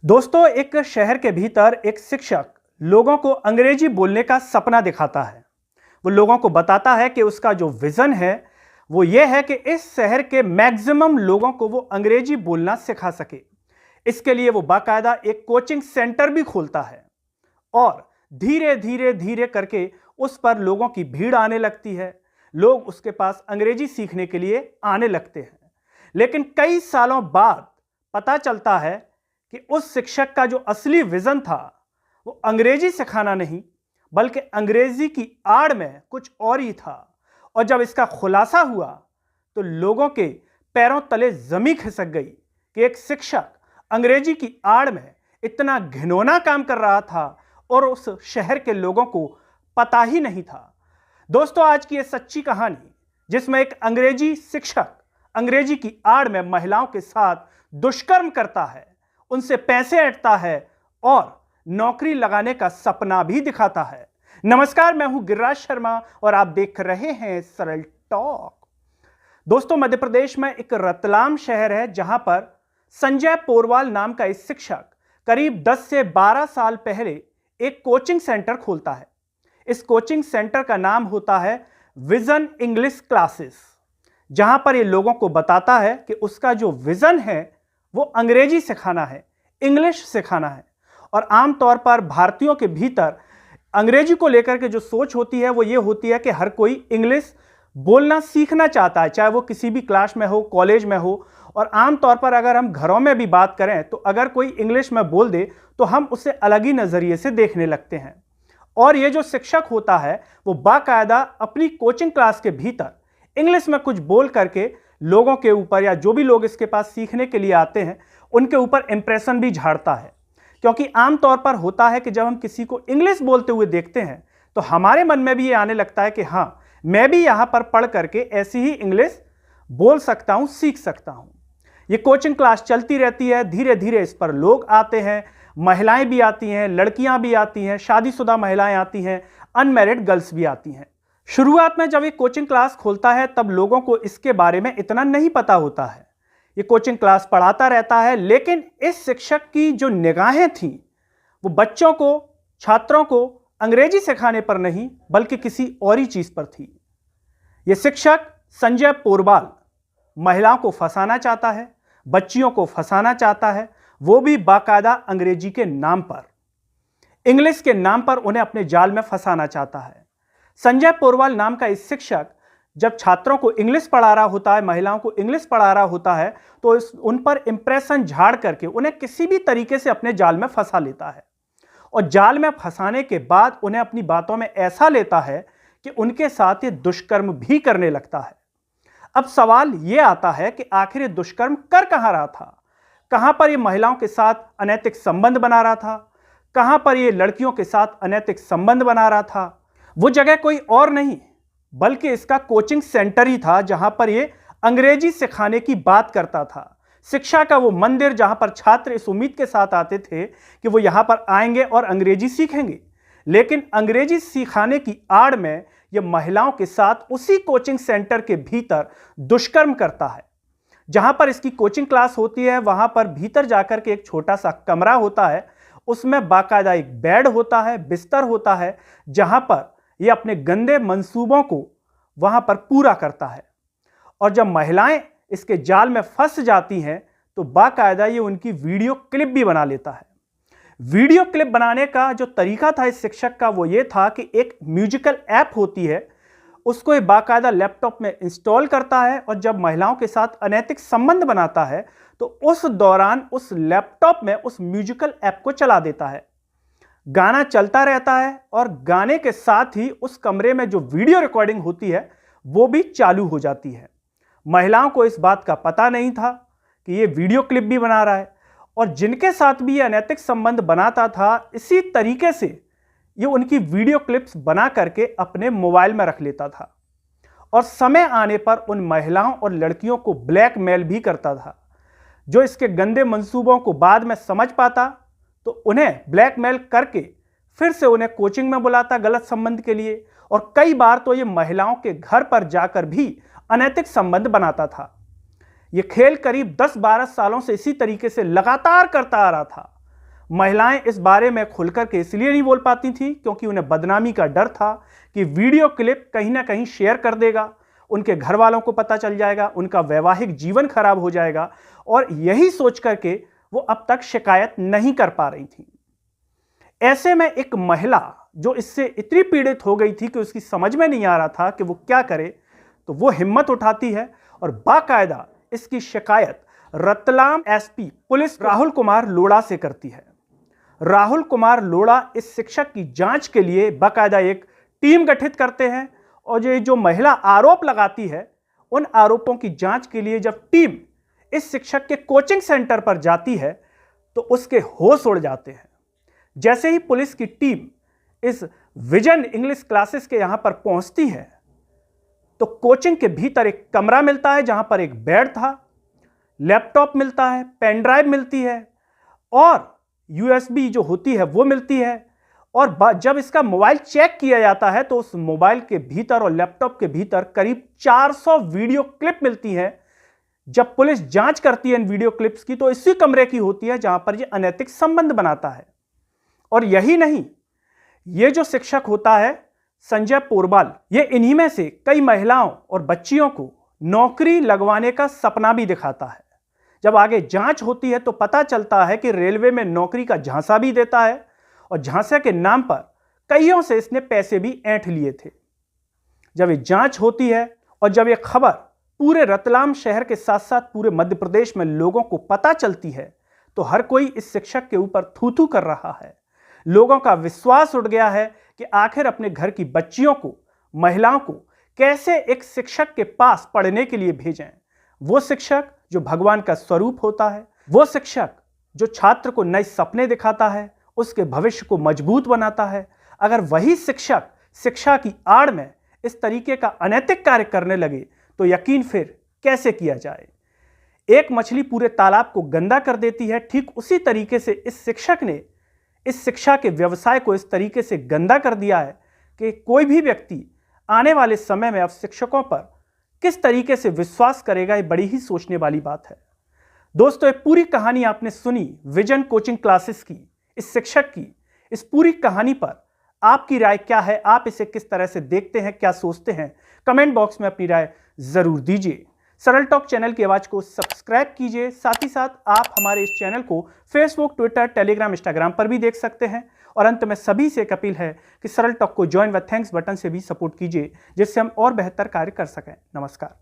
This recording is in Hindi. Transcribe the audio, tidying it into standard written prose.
दोस्तों, एक शहर के भीतर एक शिक्षक लोगों को अंग्रेजी बोलने का सपना दिखाता है। वो लोगों को बताता है कि उसका जो विजन है वो ये है कि इस शहर के मैक्सिमम लोगों को वो अंग्रेजी बोलना सिखा सके। इसके लिए वो बाकायदा एक कोचिंग सेंटर भी खोलता है और धीरे धीरे धीरे करके उस पर लोगों की भीड़ आने लगती है। लोग उसके पास अंग्रेजी सीखने के लिए आने लगते हैं। लेकिन कई सालों बाद पता चलता है कि उस शिक्षक का जो असली विजन था वो अंग्रेजी सिखाना नहीं बल्कि अंग्रेजी की आड़ में कुछ और ही था। और जब इसका खुलासा हुआ तो लोगों के पैरों तले जमीन खिसक गई कि एक शिक्षक अंग्रेजी की आड़ में इतना घिनौना काम कर रहा था और उस शहर के लोगों को पता ही नहीं था। दोस्तों, आज की ये सच्ची कहानी जिसमें एक अंग्रेजी शिक्षक अंग्रेजी की आड़ में महिलाओं के साथ दुष्कर्म करता है, उनसे पैसे ऐंठता है और नौकरी लगाने का सपना भी दिखाता है। नमस्कार, मैं हूं गिरिराज शर्मा और आप देख रहे हैं सरल टॉक। दोस्तों, मध्य प्रदेश में एक रतलाम शहर है जहां पर संजय पोरवाल नाम का एक शिक्षक करीब 10 से 12 साल पहले एक कोचिंग सेंटर खोलता है। इस कोचिंग सेंटर का नाम होता है विजन इंग्लिश क्लासेस, जहां पर ये लोगों को बताता है कि उसका जो विजन है वो अंग्रेजी सिखाना है, इंग्लिश सिखाना है। और आमतौर पर भारतीयों के भीतर अंग्रेजी को लेकर के जो सोच होती है वो ये होती है कि हर कोई इंग्लिश बोलना सीखना चाहता है, चाहे वो किसी भी क्लास में हो, कॉलेज में हो। और आमतौर पर अगर हम घरों में भी बात करें तो अगर कोई इंग्लिश में बोल दे तो हम उसे अलग ही नज़रिए से देखने लगते हैं। और ये जो शिक्षक होता है वो बाकायदा अपनी कोचिंग क्लास के भीतर इंग्लिश में कुछ बोल करके लोगों के ऊपर या जो भी लोग इसके पास सीखने के लिए आते हैं उनके ऊपर इंप्रेशन भी झाड़ता है। क्योंकि आमतौर पर होता है कि जब हम किसी को इंग्लिश बोलते हुए देखते हैं तो हमारे मन में भी ये आने लगता है कि हाँ, मैं भी यहाँ पर पढ़ करके ऐसी ही इंग्लिश बोल सकता हूँ, सीख सकता हूँ। ये कोचिंग क्लास चलती रहती है, धीरे धीरे इस पर लोग आते हैं, महिलाएं भी आती हैं, लड़कियां भी आती हैं, शादीशुदा महिलाएं आती हैं, अनमैरिड गर्ल्स भी आती हैं। शुरुआत में जब ये कोचिंग क्लास खोलता है तब लोगों को इसके बारे में इतना नहीं पता होता है। ये कोचिंग क्लास पढ़ाता रहता है, लेकिन इस शिक्षक की जो निगाहें थीं वो बच्चों को, छात्रों को अंग्रेजी सिखाने पर नहीं बल्कि किसी और ही चीज पर थी। ये शिक्षक संजय पोरवाल महिलाओं को फंसाना चाहता है, बच्चियों को फंसाना चाहता है, वो भी बाकायदा अंग्रेजी के नाम पर, इंग्लिश के नाम पर उन्हें अपने जाल में फंसाना चाहता है। संजय पोरवाल नाम का इस शिक्षक जब छात्रों को इंग्लिश पढ़ा रहा होता है, महिलाओं को इंग्लिश पढ़ा रहा होता है तो उन पर इंप्रेशन झाड़ करके उन्हें किसी भी तरीके से अपने जाल में फंसा लेता है। और जाल में फंसाने के बाद उन्हें अपनी बातों में ऐसा लेता है कि उनके साथ ये दुष्कर्म भी करने लगता है। अब सवाल ये आता है कि आखिर ये दुष्कर्म कर कहां रहा था? कहां पर ये महिलाओं के साथ अनैतिक संबंध बना रहा था? कहां पर ये लड़कियों के साथ अनैतिक संबंध बना रहा था? वो जगह कोई और नहीं बल्कि इसका कोचिंग सेंटर ही था, जहां पर ये अंग्रेजी सिखाने की बात करता था। शिक्षा का वो मंदिर जहां पर छात्र इस उम्मीद के साथ आते थे कि वो यहां पर आएंगे और अंग्रेजी सीखेंगे। लेकिन अंग्रेजी सिखाने की आड़ में ये महिलाओं के साथ उसी कोचिंग सेंटर के भीतर दुष्कर्म करता है। जहां पर इसकी कोचिंग क्लास होती है वहां पर भीतर जाकर के एक छोटा सा कमरा होता है, उसमें बाकायदा एक बेड होता है, बिस्तर होता है, जहां पर ये अपने गंदे मंसूबों को वहां पर पूरा करता है। और जब महिलाएं इसके जाल में फंस जाती हैं तो बाकायदा ये उनकी वीडियो क्लिप भी बना लेता है। वीडियो क्लिप बनाने का जो तरीका था इस शिक्षक का वो ये था कि एक म्यूजिकल ऐप होती है, उसको ये बाकायदा लैपटॉप में इंस्टॉल करता है और जब महिलाओं के साथ अनैतिक संबंध बनाता है तो उस दौरान उस लैपटॉप में उस म्यूजिकल ऐप को चला देता है। गाना चलता रहता है और गाने के साथ ही उस कमरे में जो वीडियो रिकॉर्डिंग होती है वो भी चालू हो जाती है। महिलाओं को इस बात का पता नहीं था कि ये वीडियो क्लिप भी बना रहा है और जिनके साथ भी ये अनैतिक संबंध बनाता था, इसी तरीके से ये उनकी वीडियो क्लिप्स बना करके अपने मोबाइल में रख लेता था और समय आने पर उन महिलाओं और लड़कियों को ब्लैकमेल भी करता था। जो इसके गंदे मंसूबों को बाद में समझ पाता तो उन्हें ब्लैकमेल करके फिर से उन्हें कोचिंग में बुलाता गलत संबंध के लिए। और कई बार तो ये महिलाओं के घर पर जाकर भी अनैतिक संबंध बनाता था। ये खेल करीब 10-12 सालों से इसी तरीके से लगातार करता आ रहा था। महिलाएं इस बारे में खुलकर के इसलिए नहीं बोल पाती थी क्योंकि उन्हें बदनामी का डर था कि वीडियो क्लिप कहीं ना कहीं शेयर कर देगा, उनके घर वालों को पता चल जाएगा, उनका वैवाहिक जीवन खराब हो जाएगा, और यही सोच करके वो अब तक शिकायत नहीं कर पा रही थी। ऐसे में एक महिला जो इससे इतनी पीड़ित हो गई थी कि उसकी समझ में नहीं आ रहा था कि वो क्या करे, तो वो हिम्मत उठाती है और बाकायदा इसकी शिकायत रतलाम एसपी पुलिस राहुल कुमार लोढ़ा से करती है। राहुल कुमार लोढ़ा इस शिक्षक की जांच के लिए बाकायदा एक टीम गठित करते हैं और ये जो महिला आरोप लगाती है उन आरोपों की जांच के लिए जब टीम इस शिक्षक के कोचिंग सेंटर पर जाती है तो उसके होश उड़ जाते हैं। जैसे ही पुलिस की टीम इस विजन इंग्लिश क्लासेस के यहां पर पहुंचती है तो कोचिंग के भीतर एक कमरा मिलता है जहां पर एक बेड था, लैपटॉप मिलता है, पेन ड्राइव मिलती है और यूएसबी जो होती है वो मिलती है। और जब इसका मोबाइल चेक किया जाता है तो उस मोबाइल के भीतर और लैपटॉप के भीतर करीब 400 वीडियो क्लिप मिलती है। जब पुलिस जांच करती है इन वीडियो क्लिप्स की तो इसी कमरे की होती है जहां पर यह अनैतिक संबंध बनाता है। और यही नहीं, यह जो शिक्षक होता है संजय पोरबाल, ये इन्हीं में से कई महिलाओं और बच्चियों को नौकरी लगवाने का सपना भी दिखाता है। जब आगे जांच होती है तो पता चलता है कि रेलवे में नौकरी का झांसा भी देता है और झांसे के नाम पर कईयों से इसने पैसे भी ऐंठ लिए थे। जब ये जांच होती है और जब ये खबर पूरे रतलाम शहर के साथ साथ पूरे मध्य प्रदेश में लोगों को पता चलती है तो हर कोई इस शिक्षक के ऊपर थू थू कर रहा है। लोगों का विश्वास उठ गया है कि आखिर अपने घर की बच्चियों को, महिलाओं को कैसे एक शिक्षक के पास पढ़ने के लिए भेजें। वो शिक्षक जो भगवान का स्वरूप होता है, वो शिक्षक जो छात्र को नए सपने दिखाता है, उसके भविष्य को मजबूत बनाता है। अगर वही शिक्षक शिक्षा की आड़ में इस तरीके का अनैतिक कार्य करने लगे तो यकीन फिर कैसे किया जाए। एक मछली पूरे तालाब को गंदा कर देती है, ठीक उसी तरीके से इस शिक्षक ने इस शिक्षा के व्यवसाय को इस तरीके से गंदा कर दिया है कि कोई भी व्यक्ति आने वाले समय में अब शिक्षकों पर किस तरीके से विश्वास करेगा, ये बड़ी ही सोचने वाली बात है। दोस्तों, ये पूरी कहानी आपने सुनी विजन कोचिंग क्लासेस की, इस शिक्षक की। इस पूरी कहानी पर आपकी राय क्या है? आप इसे किस तरह से देखते हैं, क्या सोचते हैं? कमेंट बॉक्स में अपनी राय जरूर दीजिए। सरल टॉक चैनल की आवाज को सब्सक्राइब कीजिए। साथ ही साथ आप हमारे इस चैनल को फेसबुक, ट्विटर, टेलीग्राम, इंस्टाग्राम पर भी देख सकते हैं। और अंत में सभी से एक अपील है कि सरल टॉक को ज्वाइन व थैंक्स बटन से भी सपोर्ट कीजिए जिससे हम और बेहतर कार्य कर सकें। नमस्कार।